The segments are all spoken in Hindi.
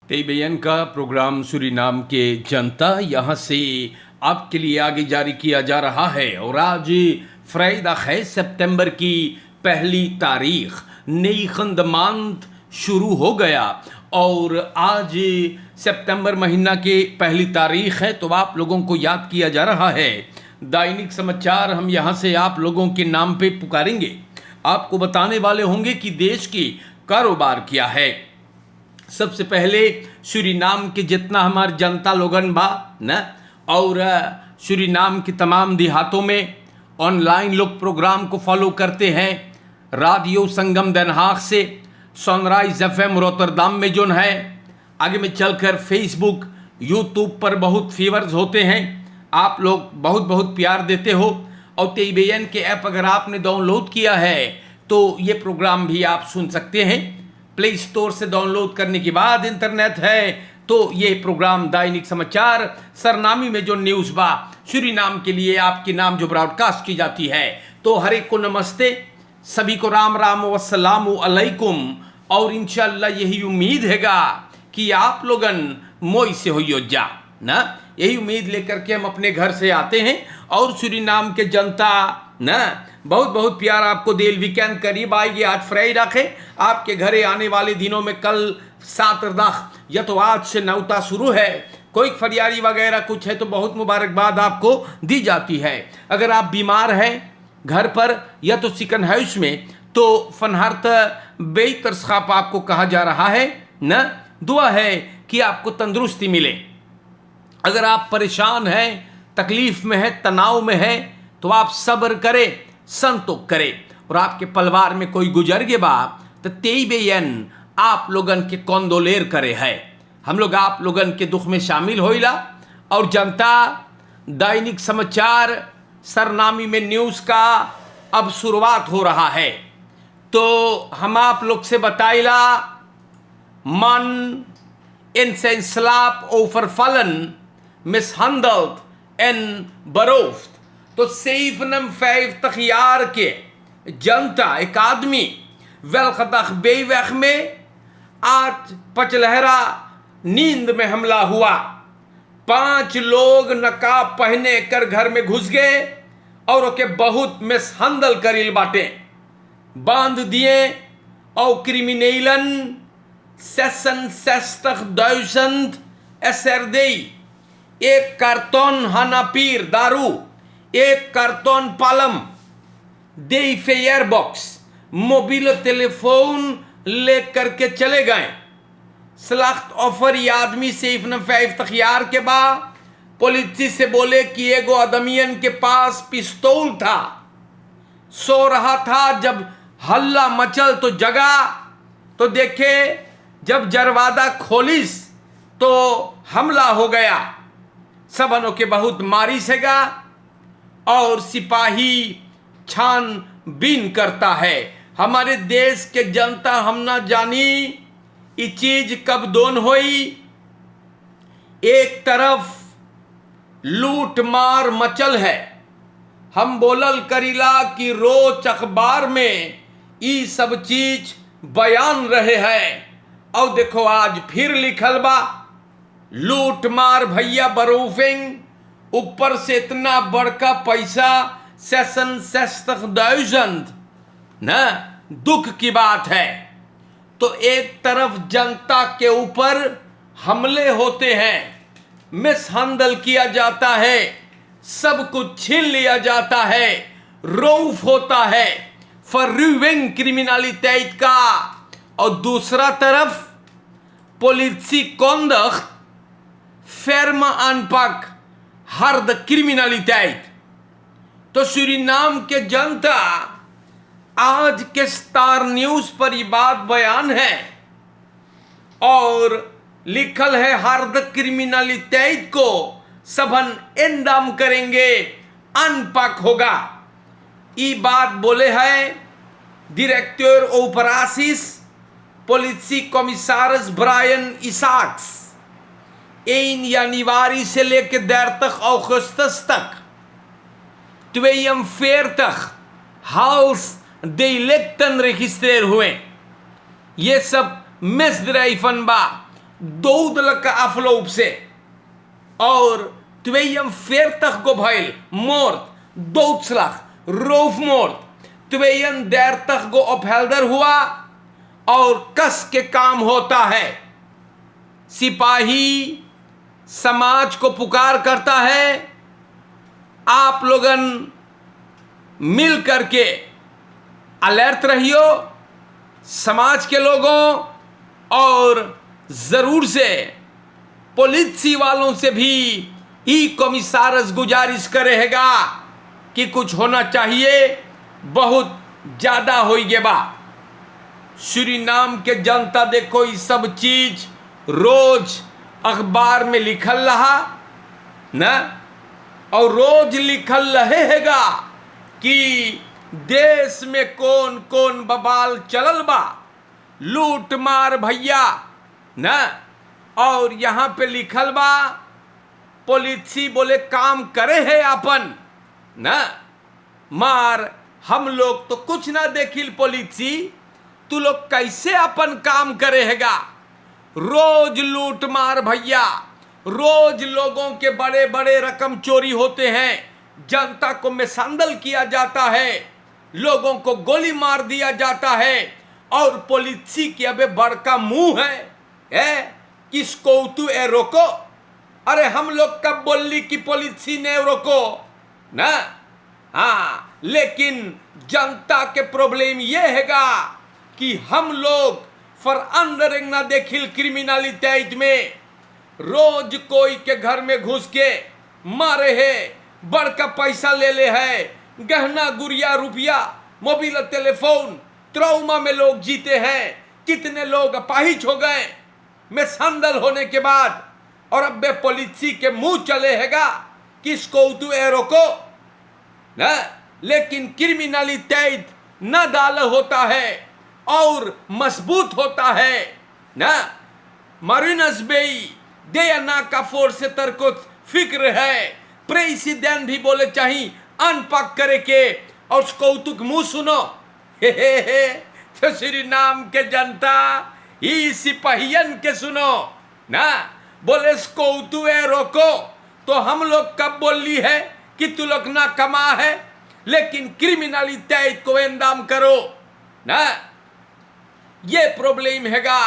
तेईबेन का प्रोग्राम सूरीनाम के जनता यहाँ से आपके लिए आगे जारी किया जा रहा है। और आज फ्राइडे है, सितंबर की पहली तारीख, नई खंदमांत शुरू हो गया और आज सितंबर महीना के पहली तारीख है। तो आप लोगों को याद किया जा रहा है। दैनिक समाचार हम यहाँ से आप लोगों के नाम पे पुकारेंगे, आपको बताने वाले होंगे कि देश की कारोबार क्या है। सबसे पहले सूरीनाम के जितना हमारे जनता लोगन बा न, और सूरीनाम के तमाम देहातों में ऑनलाइन लोग प्रोग्राम को फॉलो करते हैं। रेडियो संगम den Haag से सनराइज FM रोटरडाम में जो है, आगे में चलकर फेसबुक यूट्यूब पर बहुत फीवर्स होते हैं। आप लोग बहुत बहुत प्यार देते हो। और तेईबेन के ऐप अगर आपने डाउनलोड किया है तो ये प्रोग्राम भी आप सुन सकते हैं। प्ले स्टोर से डाउनलोड करने के बाद इंटरनेट है तो ये प्रोग्राम दैनिक समाचार सरनामी में जो न्यूज़ बा सूरीनाम के लिए आपके नाम जो ब्रॉडकास्ट की जाती है। तो हर एक को नमस्ते, सभी को राम राम वस्सलामु अलैकुम। और इंशाल्लाह यही उम्मीद हैगा कि आप लोगन मोई से हो जा ना, यही उम्मीद लेकर के हम अपने घर से आते हैं। और सूरीनाम के जनता ना बहुत बहुत प्यार आपको दिल। वीकेंड करीब आएगी, आज फ्राइडे है। आपके घरे आने वाले दिनों में कल 7 या तो आज से नौता शुरू है। कोई फरियारी वगैरह कुछ है तो बहुत मुबारकबाद आपको दी जाती है। अगर आप बीमार हैं घर पर या तो चिकन हाउस में, तो फनहारत बेतरसाप आपको कहा जा रहा है न। दुआ है कि आपको तंदुरुस्ती मिले। अगर आप परेशान हैं, तकलीफ में हैं, तनाव में हैं, तो आप सब्र करें, संतोष करें। और आपके परिवार में कोई गुजर गए बा तो तेईबेन आप लोगन के कौंदोलेर करे है। हम लोग आप लोगन के दुख में शामिल होइला। और जनता दैनिक समाचार सरनामी में न्यूज़ का अब शुरुआत हो रहा है। तो हम आप लोग से बताइला, मन in zijn slaap overvallen, mishandeld en beroofd. तो 57 jaar के जनता, एक आदमी वेलखतख बेवख में आज पचलहरा नींद में हमला हुआ। 5 लोग नकाब पहने कर घर में घुस गए और ओके बहुत मिसहंदल करिल बाटे, बांध दिए। और क्रिमिनलन 66.000 SRD, 1 कार्टन हनापीर दारू, 1 carton Palam, 2 fair box, mobile telephone लेकर के चले गए। सलाख्त ऑफर ये आदमी से 57 के बाद पुलिस से बोले कि एगो आदमियन के पास पिस्तौल था, सो रहा था। जब हल्ला मचल तो जगा तो देखे, जब दरवाजा खोलिस तो हमला हो गया। सबनों के बहुत मारी सेगा और सिपाही छानबीन करता है। हमारे देश के जनता हम ना जानी ये चीज कब दोन होई। एक तरफ लूट मार मचल है, हम बोलल करीला कि रोज अखबार में ये सब चीज बयान रहे हैं। और देखो आज फिर लिखल बा, लूट मार भैया बरूफिंग, ऊपर से इतना बड़का पैसा 66,000 न, दुख की बात है। तो एक तरफ जनता के ऊपर हमले होते हैं, मिसहंदल किया जाता है, सब कुछ छीन लिया जाता है, रौफ होता है, फर्रुविंग क्रिमिनलिटेट का। और दूसरा तरफ पॉलिसी कॉन्डक्ट फेर्म अनपक हार्ड क्रिमिनलिटेट। तो सूरीनाम के जनता आज के स्टार न्यूज़ पर ये बात बयान है और लिखल है, हार्ड क्रिमिनलिटेट को सबन एंडम करेंगे, अनपक होगा। ये बात बोले है director operations policy commissioner Brian Isaacs. 1 जनवरी से लेकर 30 अगस्त तक 42 हाउस डिलेक्टन रजिस्टर हुए। ये सब मिसड्राइफन बा, doodelijke afloop ze. Or 42 geveild, moord, doodslag, roofmoord, 32 को अपहेल्दर हुआ और कस के काम होता है। सिपाही समाज को पुकार करता है, आप लोगन मिल करके अलर्ट रहियो समाज के लोगों, और ज़रूर से पुलिस वालों से भी ई कमिश्नर गुजारिश करेगा कि कुछ होना चाहिए, बहुत ज़्यादा हो गया बा। सूरीनाम के जनता देखो ये सब चीज़ रोज अखबार में लिखल रहा ना, और रोज लिखल रहेगा कि देश में कौन कौन बवाल चलल बा, लूट मार भैया ना। और यहाँ पे लिखल बा पुलिस बोले काम करे है अपन ना, मार हम लोग तो कुछ ना देखिल पुलिस, तू लोग कैसे अपन काम करेगा। रोज लूट मार भैया, रोज लोगों के बड़े बड़े रकम चोरी होते हैं, जनता को मिसंदल किया जाता है, लोगों को गोली मार दिया जाता है, और पुलिस के अबे बड़का मुंह है किसको तू ए रोको। अरे हम लोग कब बोली कि पुलिस ने रोको ना। हाँ, लेकिन जनता के प्रॉब्लम ये हैगा कि हम लोग फरअंदरिंग ना देखिल क्रिमिनलिटी में, रोज कोई के घर में घुस के मारे है, बड़का पैसा ले है, गहना गुड़िया रुपया मोबाइल टेलीफोन, ट्रॉमा में लोग जीते हैं। कितने लोग अपाहिज हो गए में संदल होने के बाद, और अब बे पुलिस के मुंह चले हैगा किसको तू ए रोको ना। लेकिन क्रिमिनलिटी न डाल होता है और मजबूत होता है ना। मारिनस बेई देना का फोर्स से तरको फिक्र है, प्रेसिडेंट भी बोले चाहिए अनपक करे के, और कौतुक मुंह सुनो हे तो सूरीनाम के जनता ही सिपाहियन के सुनो ना। बोले कौतु ए रोको, तो हम लोग कब बोली है कि तू लोग ना कमा है, लेकिन क्रिमिनलिटी को इंदाम करो ना। ये प्रॉब्लम हैगा।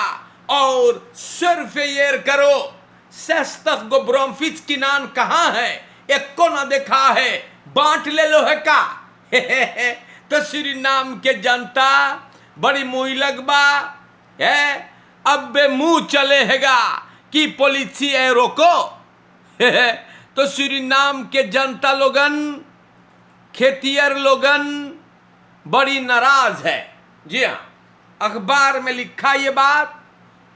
और सरफेयर करो, सस्तक गो ब्रोमफिच की नान कहाँ है, एक को ना देखा है, बांट ले लो है का। तो सूरीनाम के जनता बड़ी मुँह लगबा है, अब बे मुँह चले हैगा कि पुलिस ए रोको। तो सूरीनाम के जनता लोगन, खेतियर लोगन बड़ी नाराज है। जी हाँ, अखबार में लिखा ये बात,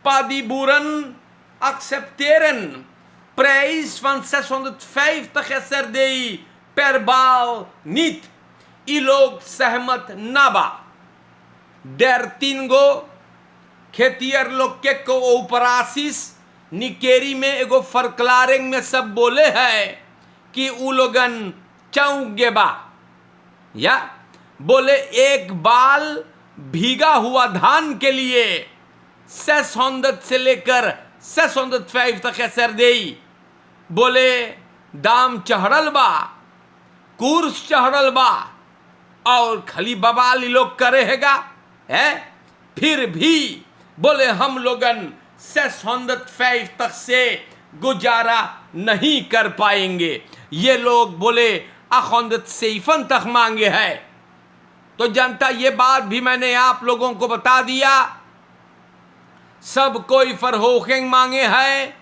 पादीबूरन accepteren prijs van 650 SRD per baal niet. I लोग सहमत ना बा। 13 गो खेतियर लोग के को उपरासिस निकेरी में एगो फरक्लारिंग में सब बोले है कि उ लोगन चौंगे बा, या बोले एक बाल भीगा हुआ धान के लिए 600 से लेकर 605 तक SRD बोले दाम चढ़ल बा, कुर्स चढ़ल बा, और खाली बवाली लोग करेगा है। फिर भी बोले हम लोगन 605 तक से गुजारा नहीं कर पाएंगे। ये लोग बोले 807 तक मांगे है। तो जनता ये बात भी मैंने आप लोगों को बता दिया, सब कोई फरहोखेंग मांगे है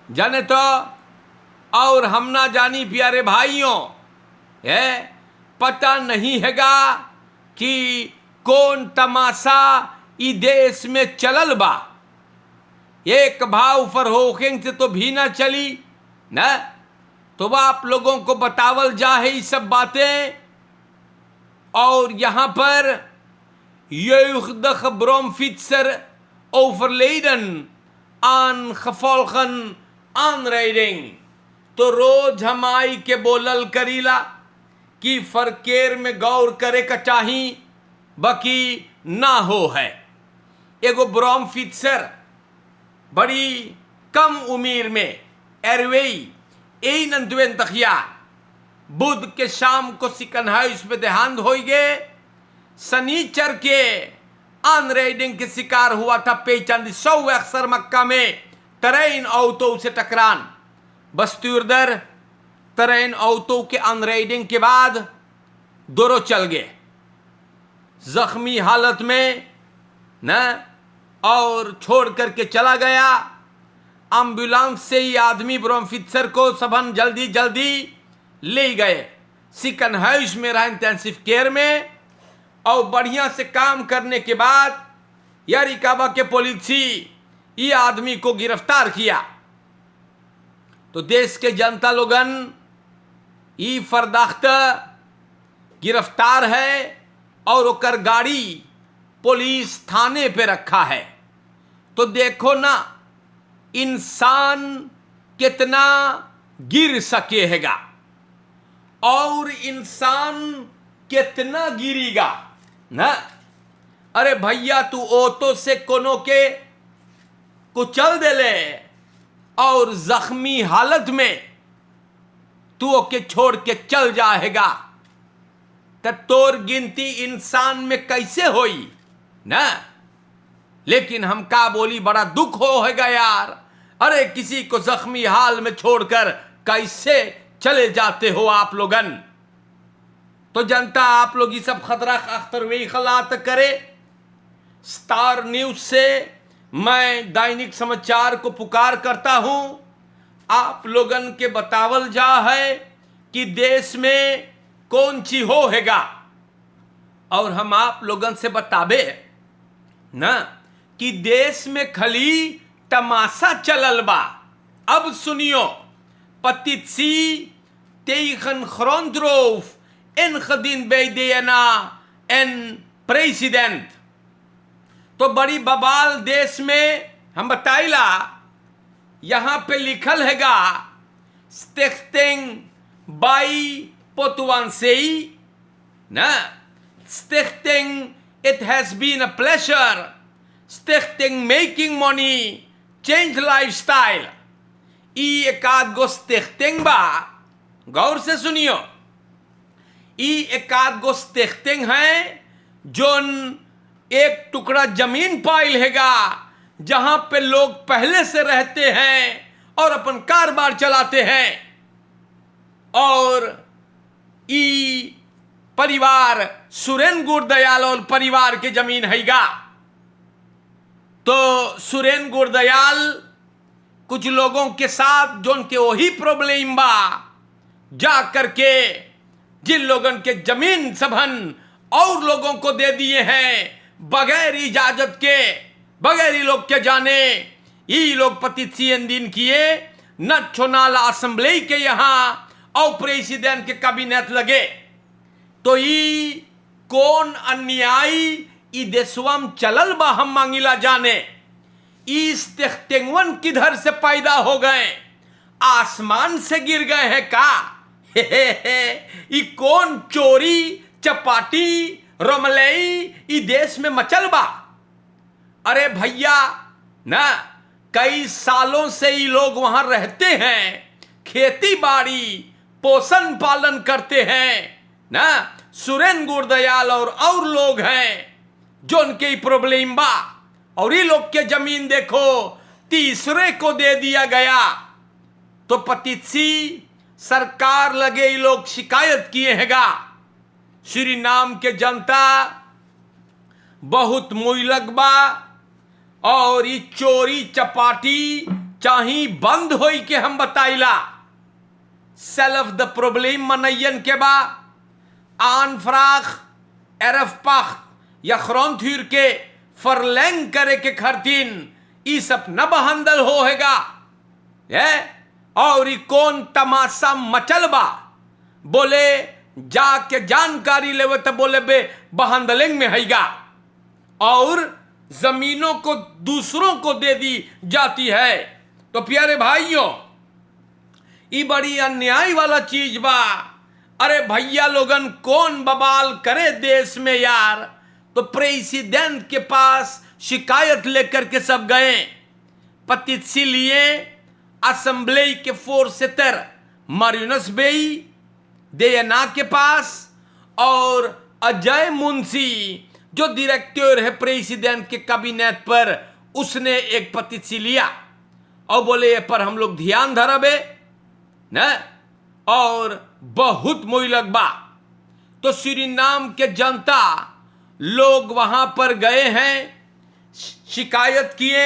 जाने तो। और हम ना जानी प्यारे भाइयों, है पता नहीं हैगा कि कौन तमाशा ई देश में चलल बा। एक भाव फरहोखेंग से तो भी ना चली ना, तो वह आप लोगों को बतावल जाए ये सब बातें। और यहाँ पर jeugdige bromfietser overleden aan gevolgen aanrijding। तो रोज हमाई के बोलल करीला कि फरकेर में गौर करे का चाही, बाकी ना हो है। एगो ब्रोमफिट्सर बड़ी कम उम्र में एरवेई ए नंदुएन तखियार बुध के शाम को सिकन हाउस में देहांत हो गए। सनीचर के अन रेडिंग के शिकार हुआ था पेचंद 100 अक्सर मक्का में ट्रेन ऑटो से टकरान बस्तुरदर ट्रेन ऑटो के अन रेडिंग के बाद दोनों चल गए जख्मी हालत में न और छोड़ करके चला गया। एम्बुलेंस से ही आदमी ब्रोमफित्सर को सबन जल्दी जल्दी ले गए सिकन हाउस में रहा इंटेंसिव केयर में। और बढ़िया से काम करने के बाद यारिकाबा के पुलिस ये आदमी को गिरफ्तार किया। तो देश के जनता लोगन ये फरदाख्त गिरफ्तार है और ओकर गाड़ी पुलिस थाने पे रखा है। तो देखो ना इंसान कितना गिर सकेगा और इंसान कितना गिरेगा ना। अरे भैया तू ऑटो से कोनो के कुचल दे ले और जख्मी हालत में तू ओके छोड़ के चल जाएगा तो तोर गिनती इंसान में कैसे होई ना। लेकिन हम का बोली बड़ा दुख होगा यार। अरे किसी को जख्मी हाल में छोड़कर कैसे चले जाते हो आप लोगन। तो जनता आप लोग ये सब खतरा अख्तर वे खलात करे। स्टार न्यूज से मैं दैनिक समाचार को पुकार करता हूं आप लोगन के बतावल जा है कि देश में कौन ची होगा और हम आप लोगन से बताबे ना कि देश में खली तमाशा चलल बा। अब सुनियो पतित्सी तेखन खरोंद्रोफ इन खदीन बेदेना एन प्रेसिडेंट। तो बड़ी बवाल देश में हम बताइला यहां पे लिखल हैगा स्टेक्टिंग बाई पोतुआनसेई ना स्टेक्टिंग it has been a pleasure स्टेक्टिंग मेकिंग मनी चेंज लाइफस्टाइल। ई एक आध गो स्टेक्टिंग बा गौर से सुनियो। ई एक आध गो स्टेक्टिंग है जोन एक टुकड़ा जमीन पाइल हैगा जहां पे लोग पहले से रहते हैं और अपन कारोबार चलाते हैं। और ई परिवार सुरेन गुरदयाल और परिवार के जमीन हैगा। तो सुरेन गुरदयाल कुछ लोगों के साथ जो उनके वही प्रॉब्लम बा जा करके जिन लोगन के जमीन सबन और लोगों को दे दिए हैं बगैर इजाजत के बगैर लोग के जाने। ये लोग पतिशियन दिन किए न चुनाला असेंबली के यहां और प्रेसिडेंट के कैबिनेट लगे। तो ये कौन अन्यायी ई देशवम चलल बा हम मांगिला जाने। इस तेंगवन किधर से पैदा हो गए आसमान से गिर गए हैं का। ये कौन चोरी चपाटी रमलई ई देश में मचल बा। अरे भैया ना कई सालों से ये लोग वहां रहते हैं खेती बाड़ी पोषण पालन करते हैं ना। सुरेन गुरदयाल और लोग हैं जो उनके प्रॉब्लम बा और ये लोग के जमीन देखो तीसरे को दे दिया गया। तो पतित्सी सरकार लगे ये लोग शिकायत किए हैगा। श्री नाम के जनता बहुत मुइलक बा और ये चोरी चपाटी चाही बंद होई के हम बताइला। सेल्फ द प्रॉब्लम मनयन के बा आन फ्राख एरफ पख या खरौंथुर के फरलैंग करे के खरतीन ई सब न बहंदल होएगा। और ये कौन तमाशा मचल बा बोले जाके जानकारी लेवे तो बोले बे बहंदलिंग में हैगा और जमीनों को दूसरों को दे दी जाती है। तो प्यारे भाइयों ये बड़ी अन्याय वाला चीज बा। अरे भैया लोगन कौन बवाल करे देश में यार। तो प्रेसिडेंट के पास शिकायत लेकर के सब गए petisi लिए Assembleia के voorzitter Marinus Bey DNA के पास और अजय मुंशी जो डायरेक्टर है प्रेसिडेंट के कैबिनेट पर, उसने एक पतिसी लिया और बोले ये पर हम लोग ध्यान धरबे न और बहुत मोइलक बा। तो सूरीनाम के जनता लोग वहां पर गए हैं, शिकायत किए,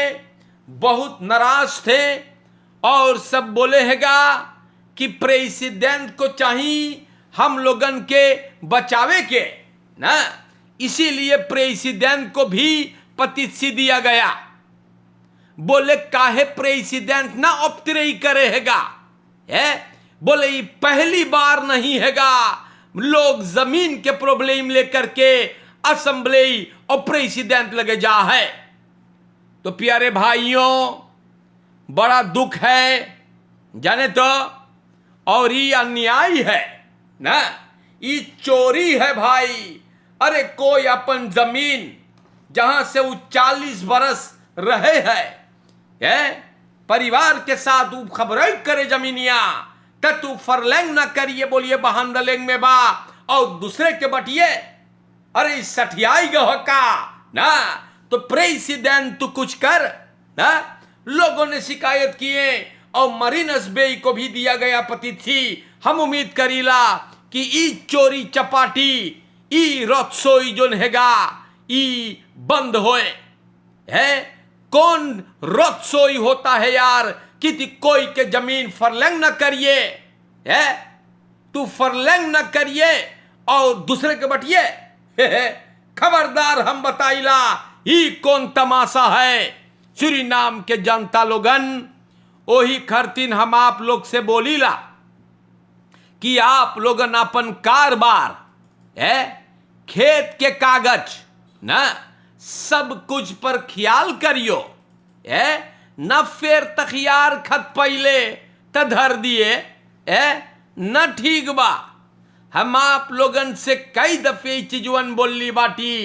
बहुत नाराज थे और सब बोले हैगा कि प्रेसिडेंट को चाहिए हम लोगन के बचावे के ना, इसीलिए प्रेसिडेंट को भी पतिसी दिया गया। बोले काहे प्रेसिडेंट ना ऑप्टरी करे हैगा, बोले ये पहली बार नहीं हैगा लोग जमीन के प्रॉब्लम लेकर के असेंबली और प्रेसिडेंट लगे जा है। तो प्यारे भाइयों, बड़ा दुख है जाने तो, और ये अन्याय है ना, ये चोरी है भाई। अरे कोई अपन जमीन जहां से वो 40 बरस रहे है परिवार के साथ वो खबर करे जमीनिया, तू फरलेंग ना करिए, बोलिए बहानदलेंग में बा और दूसरे के बटिए, अरे सठियाई गह का ना, तो प्रेसिडेंट तू कुछ कर ना। लोगों ने शिकायत किए और मरीनस बे को भी दिया गया पतिथि। हम उम्मीद करीला कि ई चोरी चपाटी ई रत्सोई जोन हैगा ई बंद होए है। कौन रत्सोई होता है यार कि कोई के जमीन फरलंग न करिए है, तू फरलंग न करिए और दूसरे के बटिए। खबरदार, हम बताइला ही कौन तमाशा है। सूरीनाम के जनता लोगन ओही खरतीन हम आप लोग से बोलीला कि आप लोगन अपन कारोबार है, खेत के कागज ना सब कुछ पर ख्याल करियो है, न फेर तखियार खत पहले त धर दिए न ठीक बा। हम आप लोगन से कई दफे चीजवन बोली बाटी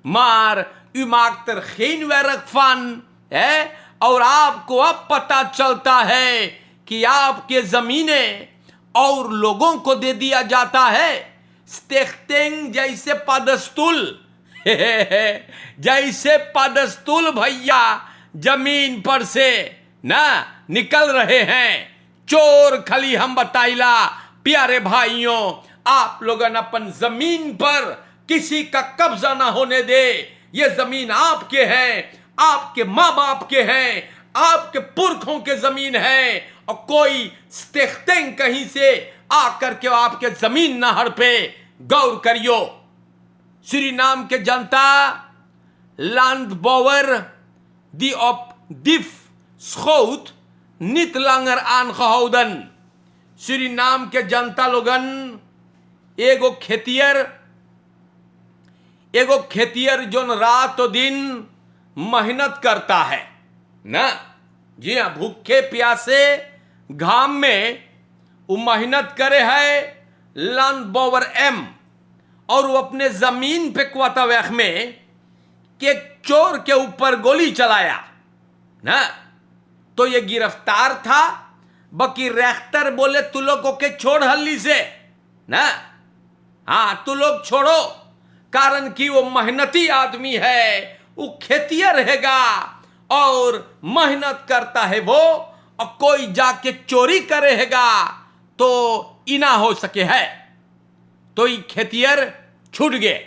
मार उमाक्तर खीन व रखफान है, और आपको अब पता चलता है कि आपके जमीनें और लोगों को दे दिया जाता है स्टेख्तेंग जैसे पदस्तुल जैसे पदस्तुल भैया जमीन पर से ना निकल रहे हैं। चोर खली हम बताइला प्यारे भाइयों, आप लोगन अपन जमीन पर किसी का कब्जा ना होने दे। ये जमीन आपके हैं, आपके माँ बाप के हैं, आपके पुरखों के जमीन है, और कोई स्टेख्तेंग कहीं से आकर के आपके जमीन ना हड़पे। गौर करियो, सूरीनाम के जनता landbouwer die op dief schoot niet langer aangehouden। Suriname के जनता लोगन एगो खेतियर जोन रात दिन मेहनत करता है ना, जी हाँ, भूखे प्यासे घाम में वो मेहनत करे है landbouwer एम, और वो अपने जमीन पे क्वातावैख में के चोर के ऊपर गोली चलाया ना, तो ये गिरफ्तार था। बकी रेख्तर बोले तू लोगों के छोड़ हल्ली से ना, हाँ तू लोग छोड़ो, कारण कि वो मेहनती आदमी है, वो खेतिया रहेगा और मेहनत करता है वो, और कोई जाके चोरी करेगा तो इना हो सके है। तो ये खेतियर छूट गए,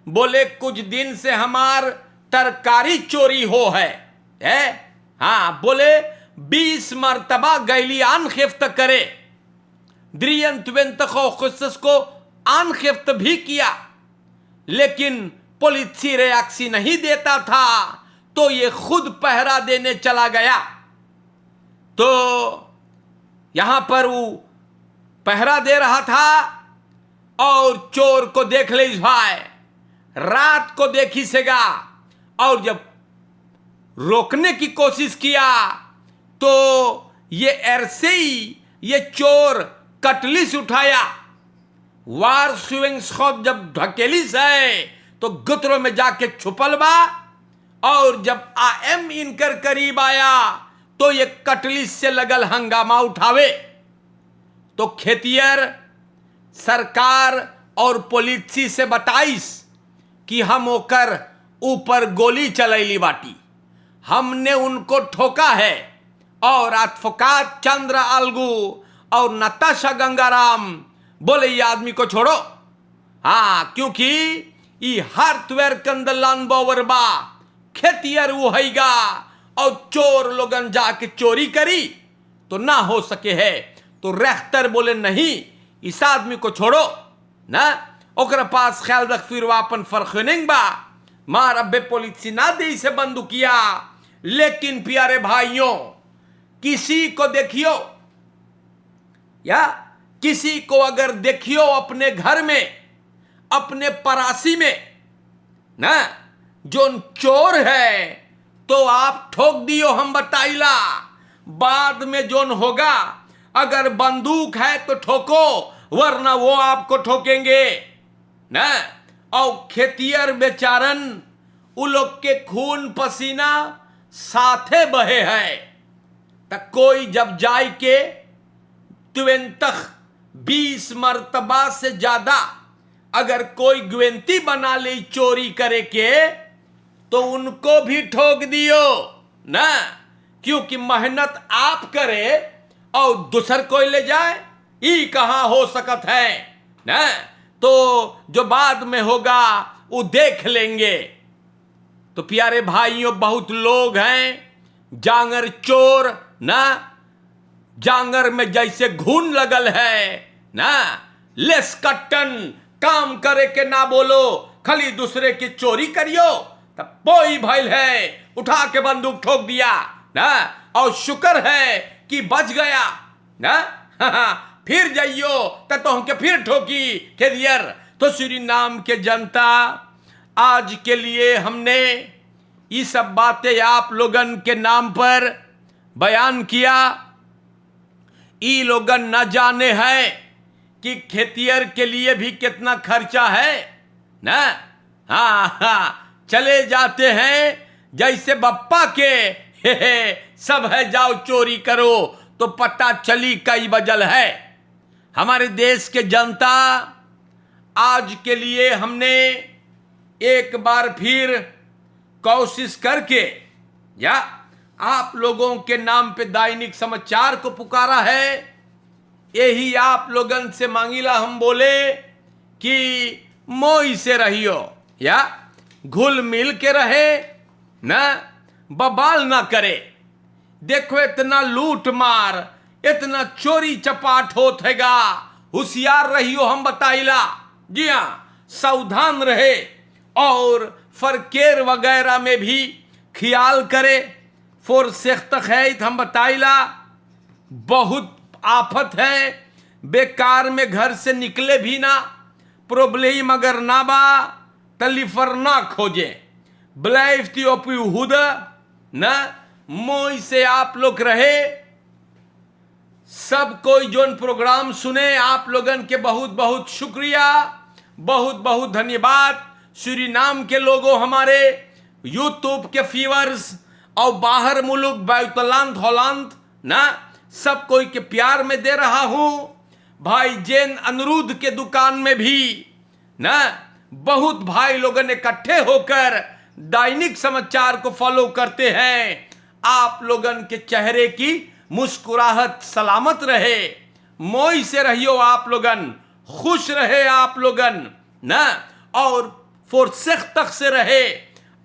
बोले कुछ दिन से हमार तरकारी चोरी हो है हाँ, बोले 20 मरतबा गैली आनखिफ्त करे, को आनखिफ्त भी किया, लेकिन पुलिस रिएक्शन नहीं देता था, तो ये खुद पहरा देने चला गया। तो यहां पर वो पहरा दे रहा था और चोर को देख ले भाई, रात को देखी सेगा, और जब रोकने की कोशिश किया तो ये ऐसे ही ये चोर कटलिस उठाया, वार स्विंग स्कोप जब ढकेलिस है तो गुत्रों में जाके छुपल बा, और जब आएम इनकर करीब आया तो ये कटलिस से लगल हंगामा उठावे, तो खेतियर सरकार और पुलिस से बताइस कि हम ओकर ऊपर गोली चलैली बाटी, हमने उनको ठोका है। और एडवोकेट चंद्र अलगू और नताशा गंगाराम बोले ये आदमी को छोड़ो। हाँ, क्योंकि ये हार्टवेयर कंदलान बोवरबा खेतियर वो हैगा और चोर लोगन जाके चोरी करी तो ना हो सके है। तो रेख्तर बोले नहीं, इस आदमी को छोड़ो ना, ओकरा पास ख्याल रख फिर वापन फर्क नहीं बा, मार अब्बे पुलिस ना दे से बंदूकिया। लेकिन प्यारे भाइयों, किसी को देखियो या किसी को अगर देखियो अपने घर में, अपने पड़ासी में ना जो चोर है, तो आप ठोक दियो, हम बताइला। बाद में जोन होगा, अगर बंदूक है तो ठोको, वरना वो आपको ठोकेंगे ना। और खेतियर बेचारन उ लोग के खून पसीना साथे बहे है। तो कोई जब जाए के 20 मर्तबा से ज्यादा अगर कोई ग्वेंती बना ले चोरी करे के, तो उनको भी ठोक दियो ना, क्योंकि मेहनत आप करे और दूसर कोई ले जाए, ये कहां हो सकत है ना। तो जो बाद में होगा वो देख लेंगे। तो प्यारे भाइयों, बहुत लोग हैं जांगर चोर ना, जांगर में जैसे घून लगल है ना, लेस कट्टन काम करे के ना बोलो, खाली दूसरे की चोरी करियो। तब कोई भइल है, उठा के बंदूक ठोक दिया ना, और शुक्र है कि बच गया ना। फिर जाइयो तो हमके फिर ठोकी खेदियर। तो सूरीनाम के जनता, आज के लिए हमने ये सब बातें आप लोगन के नाम पर बयान किया। ये लोगन न जाने हैं कि खेतियर के लिए भी कितना खर्चा है ना। हाँ, चले जाते हैं जैसे बप्पा के सब है जाओ चोरी करो, तो पता चली कई बजल है। हमारे देश के जनता, आज के लिए हमने एक बार फिर कोशिश करके या आप लोगों के नाम पे दैनिक समाचार को पुकारा है। यही आप लोगन से मांगिला, हम बोले कि मोई से रहियो या घुल मिल के रहे ना, बबाल ना करे। देखो इतना लूट मार, इतना चोरी चपाट होत हैगा, होशियार रहियो, हम बताइला। जी हाँ, सावधान रहे और फरकेर वगैरह में भी ख्याल करे। फोर सेख्त है, हम बताइला, बहुत आफत है। बेकार में घर से निकले भी ना, प्रॉब्लम अगर ना बा तलिफर ना खोजे, ब्लाइफ हुद ना, मोई से आप लोग रहे। सब कोई जोन प्रोग्राम सुने, आप लोगन के बहुत बहुत शुक्रिया, बहुत बहुत धन्यवाद। सूरीनाम के लोगों, हमारे यूट्यूब के फीवर्स और बाहर मुल्क बैतलांत हॉलैंड ना, सब कोई के प्यार में दे रहा हूं। भाई जैन अनिरुद्ध के दुकान में भी ना बहुत भाई लोगों इकट्ठे होकर दैनिक समाचार को फॉलो करते हैं। आप लोगन के चेहरे की मुस्कुराहट सलामत रहे, मोई से रहियो आप लोगन, खुश रहे आप लोगन ना, और फुर्सत तक से रहे।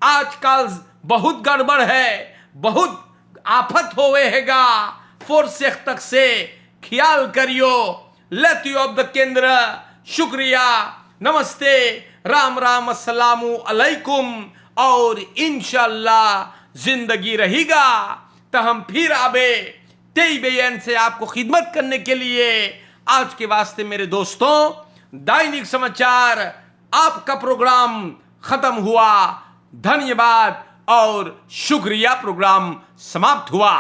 आजकल बहुत गड़बड़ है, बहुत आफत होवे हैगा, फुर्सत तक से ख्याल करियो। लेट यू ऑफ द केंद्र, शुक्रिया, नमस्ते, राम राम, अस्सलामु अलैकुम। और इंशाअल्लाह जिंदगी रहेगा तो हम फिर आबे तेई बेयन से आपको खिदमत करने के लिए। आज के वास्ते मेरे दोस्तों, दैनिक समाचार आपका प्रोग्राम खत्म हुआ, धन्यवाद और शुक्रिया। प्रोग्राम समाप्त हुआ।